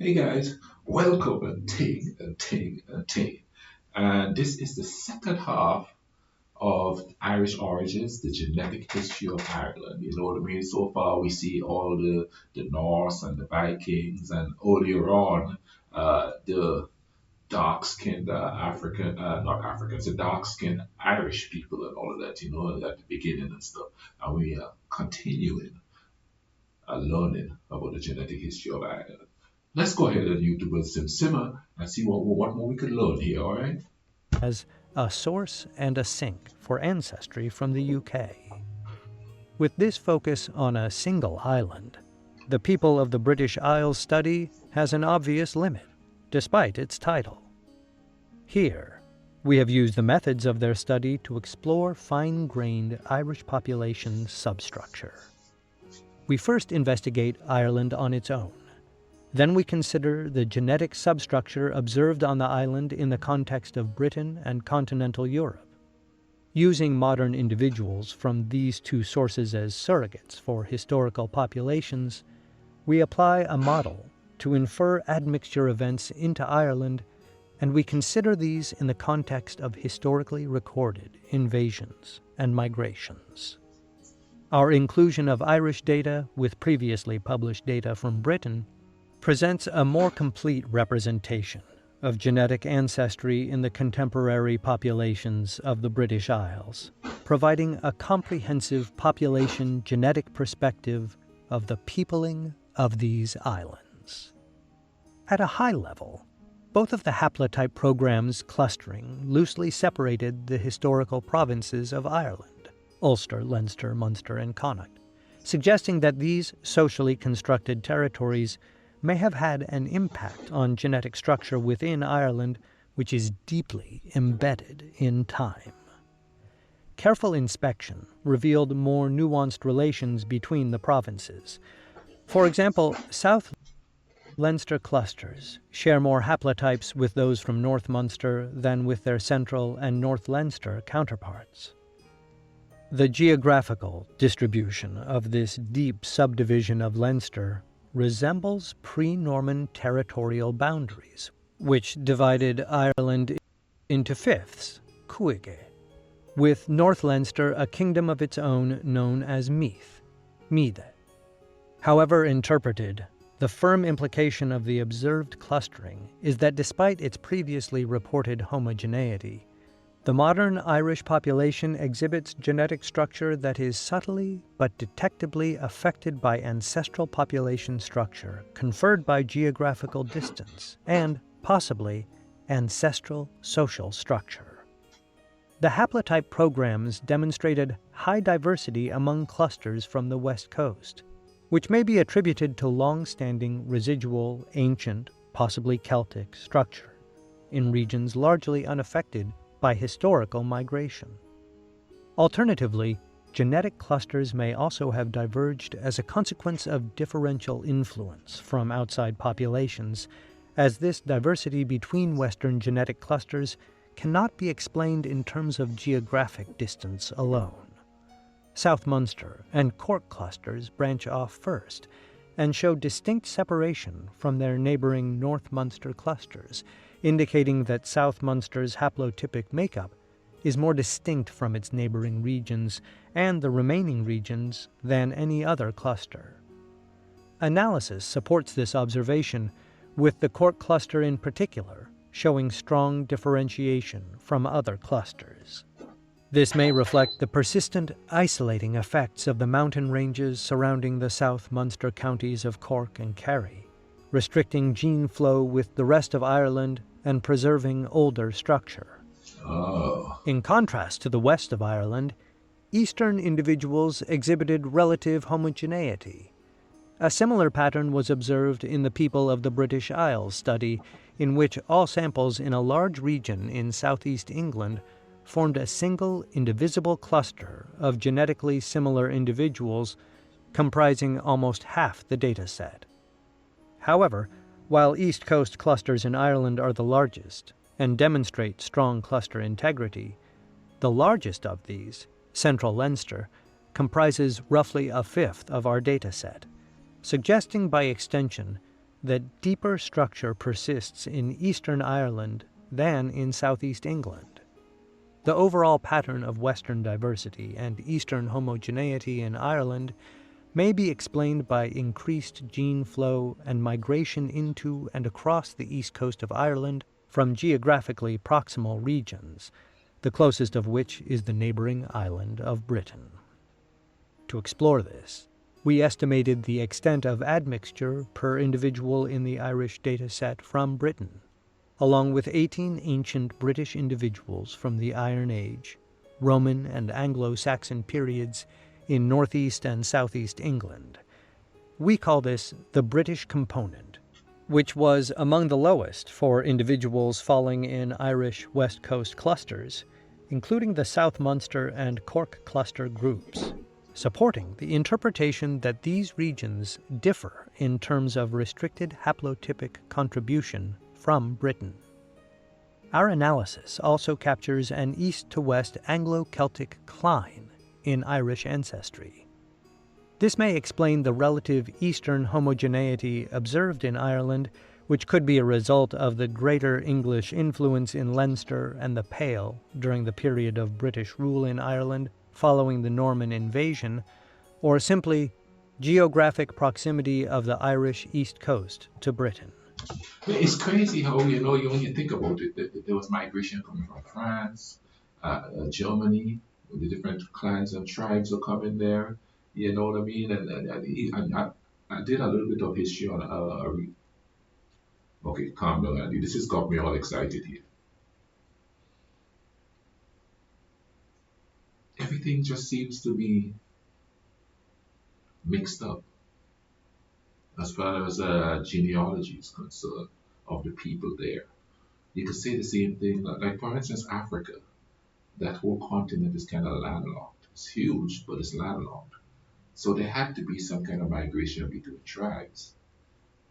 Hey guys, welcome and ting and ting and ting. And this is the second half of Irish origins, the genetic history of Ireland. You know what I mean? So far, we see all the Norse and the Vikings, and earlier on, the dark skinned African, not Africans, the dark skinned Irish people, and all of that, you know, at the beginning and stuff. And we are continuing learning about the genetic history of Ireland. Let's go ahead and YouTube and simmer and see what more we could learn here, all right? As a source and a sink for ancestry from the UK. With this focus on a single island, the people of the British Isles study has an obvious limit, despite its title. Here, we have used the methods of their study to explore fine-grained Irish population substructure. We first investigate Ireland on its own. Then we consider the genetic substructure observed on the island in the context of Britain and continental Europe. Using modern individuals from these two sources as surrogates for historical populations, we apply a model to infer admixture events into Ireland, and we consider these in the context of historically recorded invasions and migrations. Our inclusion of Irish data with previously published data from Britain presents a more complete representation of genetic ancestry in the contemporary populations of the British Isles, providing a comprehensive population genetic perspective of the peopling of these islands. At a high level, both of the haplotype programs clustering loosely separated the historical provinces of Ireland, Ulster, Leinster, Munster, and Connacht, suggesting that these socially constructed territories may have had an impact on genetic structure within Ireland which is deeply embedded in time. Careful inspection revealed more nuanced relations between the provinces. For example, South Leinster clusters share more haplotypes with those from North Munster than with their Central and North Leinster counterparts. The geographical distribution of this deep subdivision of Leinster resembles pre-Norman territorial boundaries, which divided Ireland into fifths, cuige, with North Leinster a kingdom of its own known as Meath, Meath. However interpreted, the firm implication of the observed clustering is that despite its previously reported homogeneity, the modern Irish population exhibits genetic structure that is subtly but detectably affected by ancestral population structure conferred by geographical distance and, possibly, ancestral social structure. The haplotype programs demonstrated high diversity among clusters from the West Coast, which may be attributed to long-standing residual, ancient, possibly Celtic structure in regions largely unaffected by historical migration. Alternatively, genetic clusters may also have diverged as a consequence of differential influence from outside populations, as this diversity between Western genetic clusters cannot be explained in terms of geographic distance alone. South Munster and Cork clusters branch off first and show distinct separation from their neighboring North Munster clusters, indicating that South Munster's haplotypic makeup is more distinct from its neighboring regions and the remaining regions than any other cluster. Analysis supports this observation, with the Cork cluster in particular showing strong differentiation from other clusters. This may reflect the persistent isolating effects of the mountain ranges surrounding the South Munster counties of Cork and Kerry, restricting gene flow with the rest of Ireland and preserving older structure. Oh. In contrast to the west of Ireland, eastern individuals exhibited relative homogeneity. A similar pattern was observed in the people of the British Isles study, in which all samples in a large region in southeast England formed a single indivisible cluster of genetically similar individuals comprising almost half the data set. However, while East Coast clusters in Ireland are the largest and demonstrate strong cluster integrity, the largest of these, Central Leinster, comprises roughly a fifth of our data set, suggesting by extension that deeper structure persists in eastern Ireland than in southeast England. The overall pattern of western diversity and eastern homogeneity in Ireland may be explained by increased gene flow and migration into and across the east coast of Ireland from geographically proximal regions, the closest of which is the neighboring island of Britain. To explore this, we estimated the extent of admixture per individual in the Irish data set from Britain, along with 18 ancient British individuals from the Iron Age, Roman and Anglo-Saxon periods in northeast and southeast England. We call this the British component, which was among the lowest for individuals falling in Irish West Coast clusters, including the South Munster and Cork cluster groups, supporting the interpretation that these regions differ in terms of restricted haplotypic contribution from Britain. Our analysis also captures an east to west Anglo-Celtic cline in Irish ancestry. This may explain the relative eastern homogeneity observed in Ireland, which could be a result of the greater English influence in Leinster and the Pale during the period of British rule in Ireland following the Norman invasion, or simply geographic proximity of the Irish east coast to Britain. It's crazy how, when you think about it, there was migration coming from France, Germany, the different clans and tribes are coming there. You know what I mean? I did a little bit of history on. Okay, calm down, Andy. This has got me all excited here. Everything just seems to be mixed up as far as genealogy is concerned of the people there. You could say the same thing, like for instance, Africa. That whole continent is kind of landlocked. It's huge, but it's landlocked. So there had to be some kind of migration between tribes.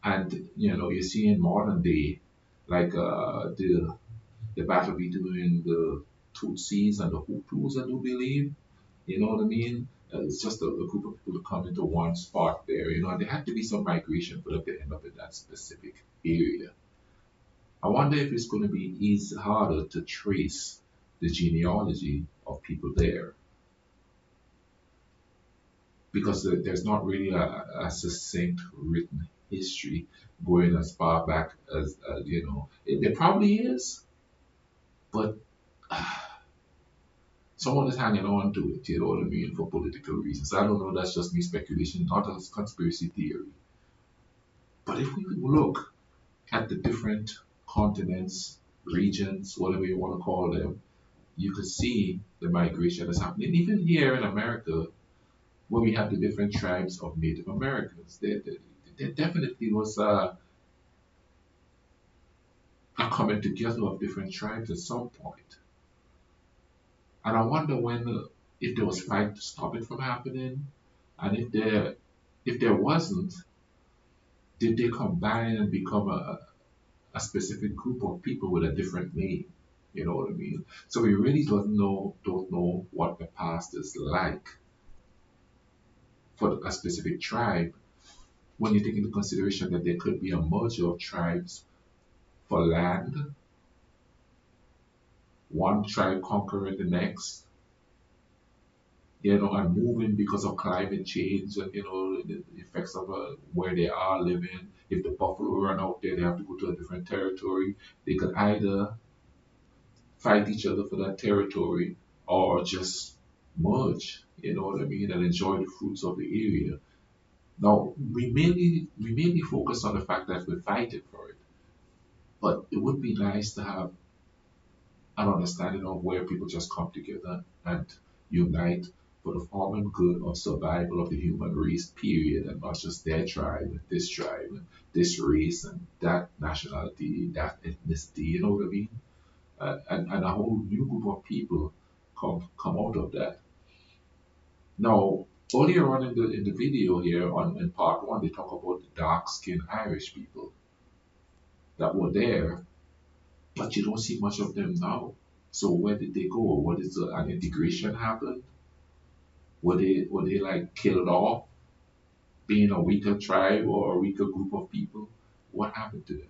And you see in modern day, like the battle between the Tutsis and the Hutus, I do believe. You know what I mean? It's just a group of people to come into one spot there, and there had to be some migration for them to end up in that specific area. I wonder if it's going to be harder to trace the genealogy of people there because there's not really a succinct written history going as far back as there probably is, but someone is hanging on to it, you know what I mean, for political reasons. I don't know, that's just me speculation, not a conspiracy theory. But if we look at the different continents, regions, whatever you want to call them, you could see the migration that's happening. Even here in America, where we have the different tribes of Native Americans, there definitely was a coming together of different tribes at some point. And I wonder if there was fight to stop it from happening, and if there wasn't, did they combine and become a specific group of people with a different name? You know what I mean? So we really don't know what the past is like for a specific tribe when you take into consideration that there could be a merger of tribes for land, one tribe conquering the next, and moving because of climate change and the effects of where they are living. If the buffalo run out there, they have to go to a different territory. They could either fight each other for that territory or just merge, you know what I mean, and enjoy the fruits of the area. Now we mainly focus on the fact that we're fighting for it, but it would be nice to have an understanding of where people just come together and unite for the common good of survival of the human race, period, and not just their tribe, and this race, and that nationality, that ethnicity, you know what I mean? And a whole new group of people come out of that. Now, earlier on in the video here in part one, they talk about the dark skinned Irish people that were there, but you don't see much of them now. So where did they go? What is an integration happen? Were they like killed off, being a weaker tribe or a weaker group of people? What happened to them?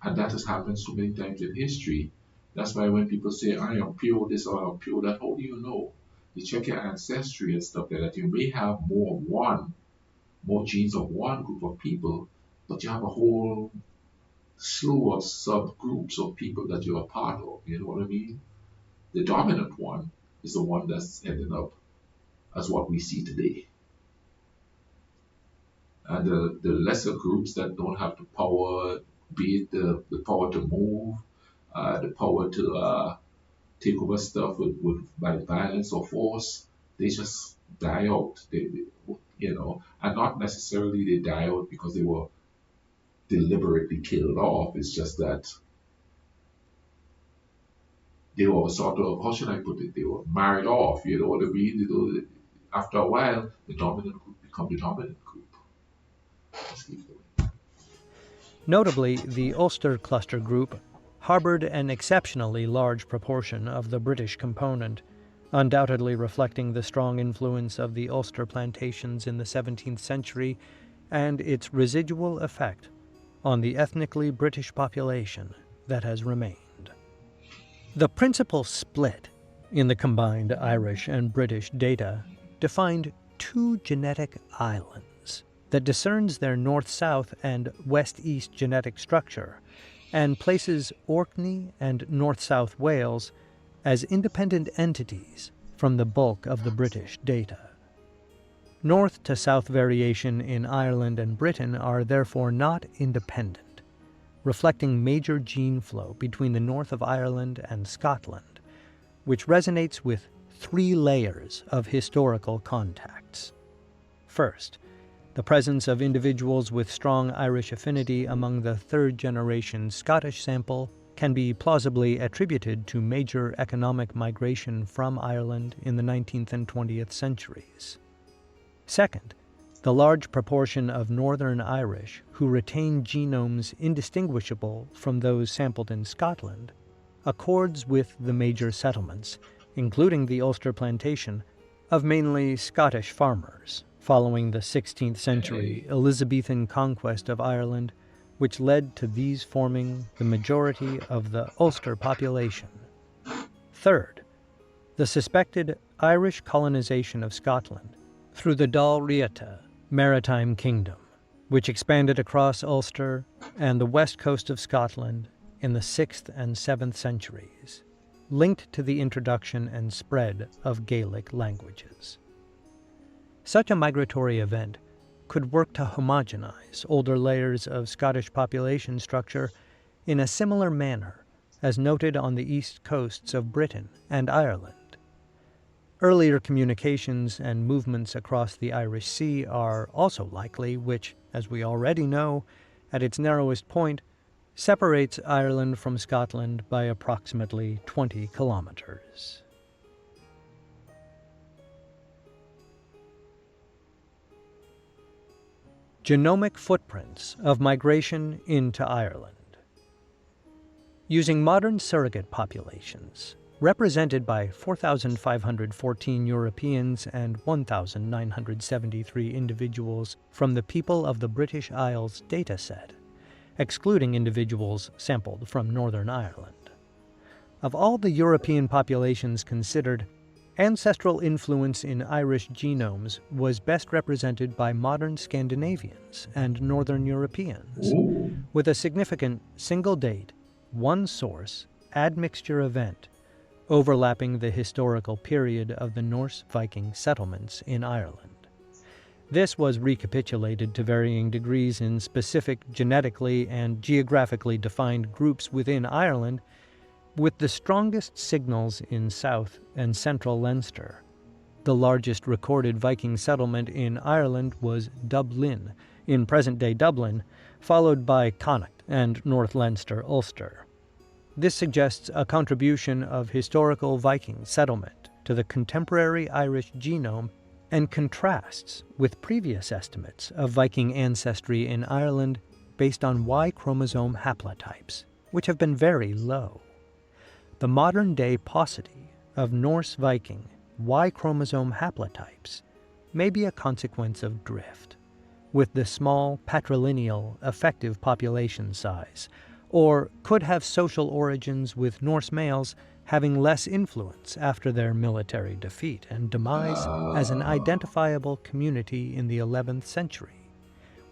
And that has happened so many times in history. That's why when people say, I am pure this or I am pure that, how do you know? You check your ancestry and stuff like that. You may have more genes of one group of people, but you have a whole slew of subgroups of people that you're a part of. You know what I mean? The dominant one is the one that's ended up as what we see today. And the lesser groups that don't have the power, be it the power to move, the power to take over stuff by violence or force, they just die out. And not necessarily they die out because they were deliberately killed off. It's just that they were sort of, how should I put it? They were married off. You know what I mean? After a while, the dominant group become the dominant group. Let's keep going. Notably, the Ulster Cluster Group harbored an exceptionally large proportion of the British component, undoubtedly reflecting the strong influence of the Ulster plantations in the 17th century and its residual effect on the ethnically British population that has remained. The principal split in the combined Irish and British data defined two genetic islands that discerns their north-south and west-east genetic structure and places Orkney and north-south Wales as independent entities from the bulk of the British data. North to south variation in Ireland and Britain are therefore not independent, reflecting major gene flow between the north of Ireland and Scotland, which resonates with three layers of historical contacts. First, the presence of individuals with strong Irish affinity among the third-generation Scottish sample can be plausibly attributed to major economic migration from Ireland in the 19th and 20th centuries. Second, the large proportion of Northern Irish who retain genomes indistinguishable from those sampled in Scotland accords with the major settlements, including the Ulster plantation, of mainly Scottish farmers, following the 16th century Elizabethan conquest of Ireland, which led to these forming the majority of the Ulster population. Third, the suspected Irish colonization of Scotland through the Dál Riata maritime kingdom, which expanded across Ulster and the west coast of Scotland in the 6th and 7th centuries, linked to the introduction and spread of Gaelic languages. Such a migratory event could work to homogenize older layers of Scottish population structure in a similar manner as noted on the east coasts of Britain and Ireland. Earlier communications and movements across the Irish Sea are also likely, which, as we already know, at its narrowest point, separates Ireland from Scotland by approximately 20 kilometers. Genomic footprints of migration into Ireland. Using modern surrogate populations, represented by 4,514 Europeans and 1,973 individuals from the people of the British Isles dataset, excluding individuals sampled from Northern Ireland. Of all the European populations considered, ancestral influence in Irish genomes was best represented by modern Scandinavians and Northern Europeans, with a significant single-date, one-source admixture event overlapping the historical period of the Norse Viking settlements in Ireland. This was recapitulated to varying degrees in specific genetically and geographically defined groups within Ireland, with the strongest signals in South and Central Leinster. The largest recorded Viking settlement in Ireland was Dublin, in present-day Dublin, followed by Connacht and North Leinster Ulster. This suggests a contribution of historical Viking settlement to the contemporary Irish genome and contrasts with previous estimates of Viking ancestry in Ireland based on Y chromosome haplotypes, which have been very low. The modern-day paucity of Norse Viking Y chromosome haplotypes may be a consequence of drift, with the small patrilineal effective population size, or could have social origins with Norse males having less influence after their military defeat and demise as an identifiable community in the 11th century,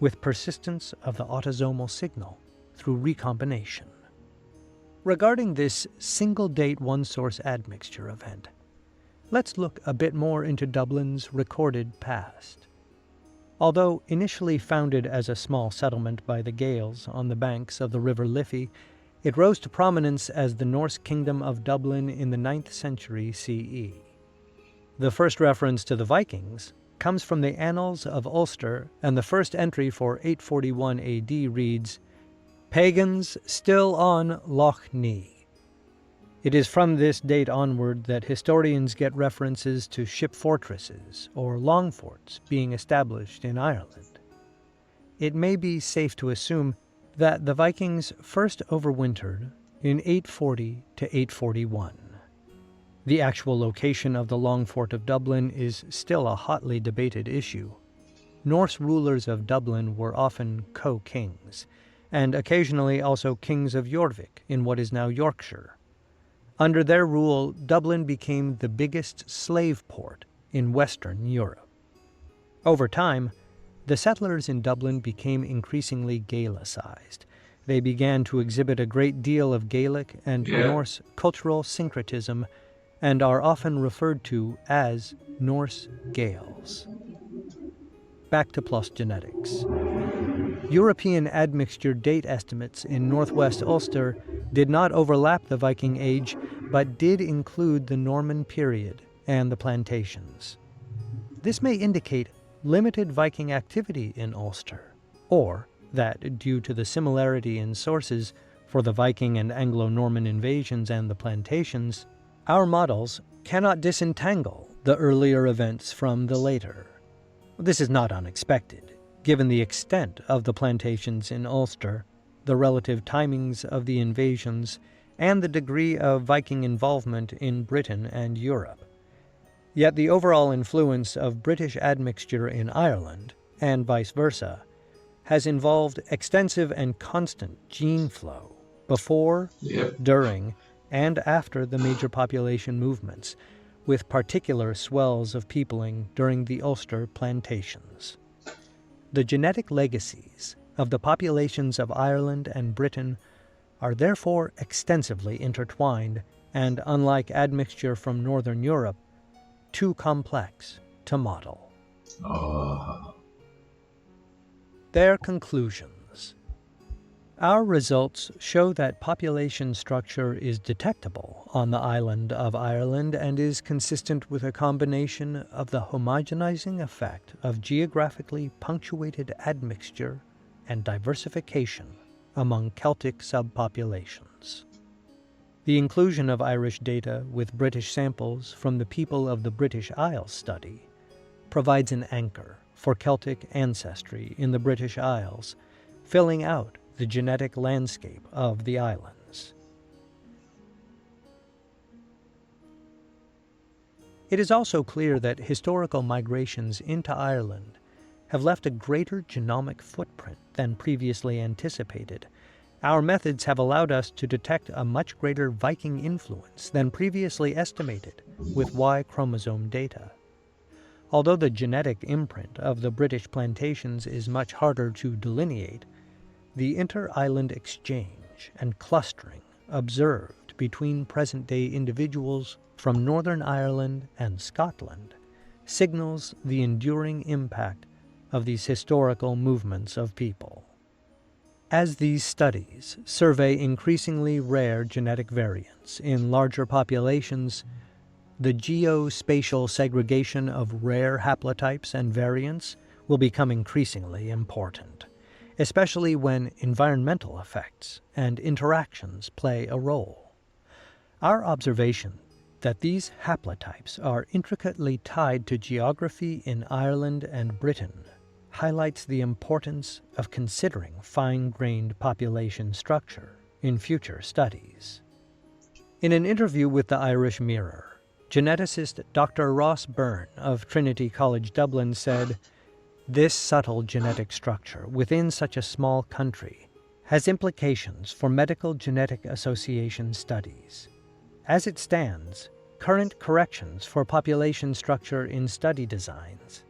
with persistence of the autosomal signal through recombination. Regarding this single-date one-source admixture event, let's look a bit more into Dublin's recorded past. Although initially founded as a small settlement by the Gaels on the banks of the River Liffey, it rose to prominence as the Norse kingdom of Dublin in the 9th century CE. The first reference to the Vikings comes from the Annals of Ulster, and the first entry for 841 AD reads, "Pagans still on Loch Nee." It is from this date onward that historians get references to ship fortresses or long forts being established in Ireland. It may be safe to assume that the Vikings first overwintered in 840 to 841. The actual location of the Long Fort of Dublin is still a hotly debated issue. Norse rulers of Dublin were often co-kings, and occasionally also kings of Jorvik in what is now Yorkshire. Under their rule, Dublin became the biggest slave port in Western Europe. Over time, the settlers in Dublin became increasingly Gaelicized. They began to exhibit a great deal of Gaelic and Norse cultural syncretism and are often referred to as Norse Gaels. Back to PLOS genetics. European admixture date estimates in northwest Ulster did not overlap the Viking Age, but did include the Norman period and the plantations. This may indicate limited Viking activity in Ulster, or that, due to the similarity in sources for the Viking and Anglo-Norman invasions and the plantations, our models cannot disentangle the earlier events from the later. This is not unexpected, given the extent of the plantations in Ulster, the relative timings of the invasions, and the degree of Viking involvement in Britain and Europe. Yet the overall influence of British admixture in Ireland, and vice versa, has involved extensive and constant gene flow before, during, and after the major population movements, with particular swells of peopling during the Ulster plantations. The genetic legacies of the populations of Ireland and Britain are therefore extensively intertwined and, unlike admixture from Northern Europe, too complex to model. Their conclusions. Our results show that population structure is detectable on the island of Ireland and is consistent with a combination of the homogenizing effect of geographically punctuated admixture and diversification among Celtic subpopulations. The inclusion of Irish data with British samples from the people of the British Isles study provides an anchor for Celtic ancestry in the British Isles, filling out the genetic landscape of the islands. It is also clear that historical migrations into Ireland have left a greater genomic footprint than previously anticipated. Our methods have allowed us to detect a much greater Viking influence than previously estimated with Y chromosome data. Although the genetic imprint of the British plantations is much harder to delineate, the inter-island exchange and clustering observed between present-day individuals from Northern Ireland and Scotland signals the enduring impact of these historical movements of people. As these studies survey increasingly rare genetic variants in larger populations, the geospatial segregation of rare haplotypes and variants will become increasingly important, especially when environmental effects and interactions play a role. Our observation that these haplotypes are intricately tied to geography in Ireland and Britain highlights the importance of considering fine-grained population structure in future studies. In an interview with the Irish Mirror, geneticist Dr. Ross Byrne of Trinity College Dublin said, This subtle genetic structure within such a small country has implications for medical genetic association studies. As it stands, current corrections for population structure in study designs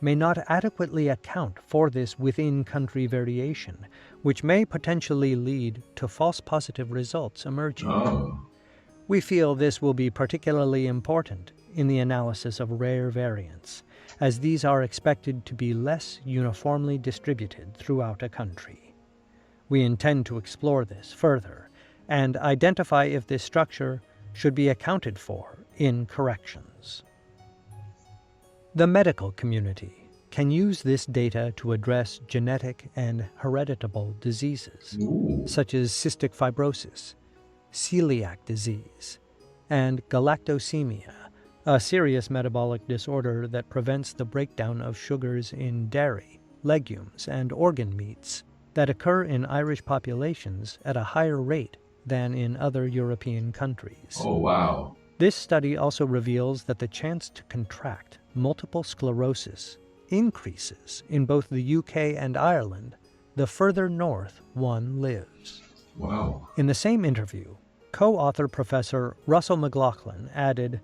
may not adequately account for this within-country variation, which may potentially lead to false positive results emerging. Oh, We feel this will be particularly important in the analysis of rare variants, as these are expected to be less uniformly distributed throughout a country. We intend to explore this further and identify if this structure should be accounted for in corrections. The medical community can use this data to address genetic and hereditable diseases, ooh, such as cystic fibrosis, celiac disease, and galactosemia, a serious metabolic disorder that prevents the breakdown of sugars in dairy, legumes, and organ meats that occur in Irish populations at a higher rate than in other European countries. oh wow, This study also reveals that the chance to contract multiple sclerosis increases in both the UK and Ireland the further north one lives. wow, In the same interview, co-author Professor Russell McLaughlin added,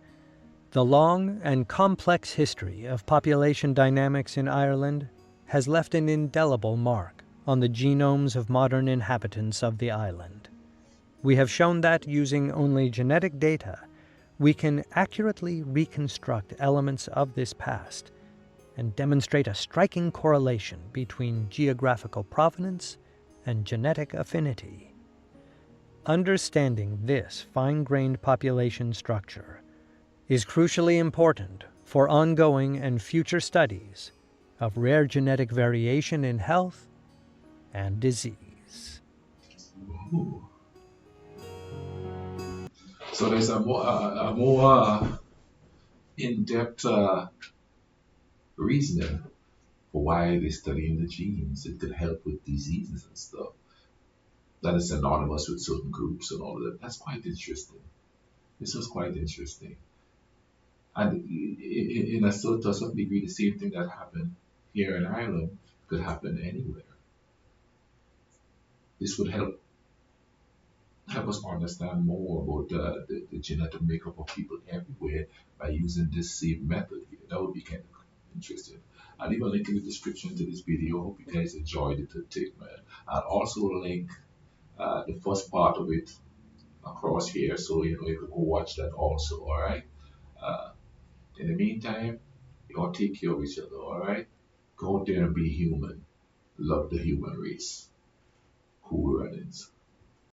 "The long and complex history of population dynamics in Ireland has left an indelible mark on the genomes of modern inhabitants of the island. We have shown that using only genetic data, we can accurately reconstruct elements of this past and demonstrate a striking correlation between geographical provenance and genetic affinity." Understanding this fine-grained population structure is crucially important for ongoing and future studies of rare genetic variation in health and disease. ooh. So there's a more in-depth reasoning for why they're studying the genes. It could help with diseases and stuff that is synonymous with certain groups and all of that. That's quite interesting. This was quite interesting. And in to a certain degree, the same thing that happened here in Ireland could happen anywhere. This would help us understand more about the genetic makeup of people everywhere by using this same method here. That would be kind of interesting. I'll leave a link in the description to this video. Hope you guys enjoyed it today, man. I'll also link the first part of it across here, so you can go watch that also. All right. Uh, in the meantime, y'all take care of each other. All right. Go out there and be human. Love the human race. Cool runnings.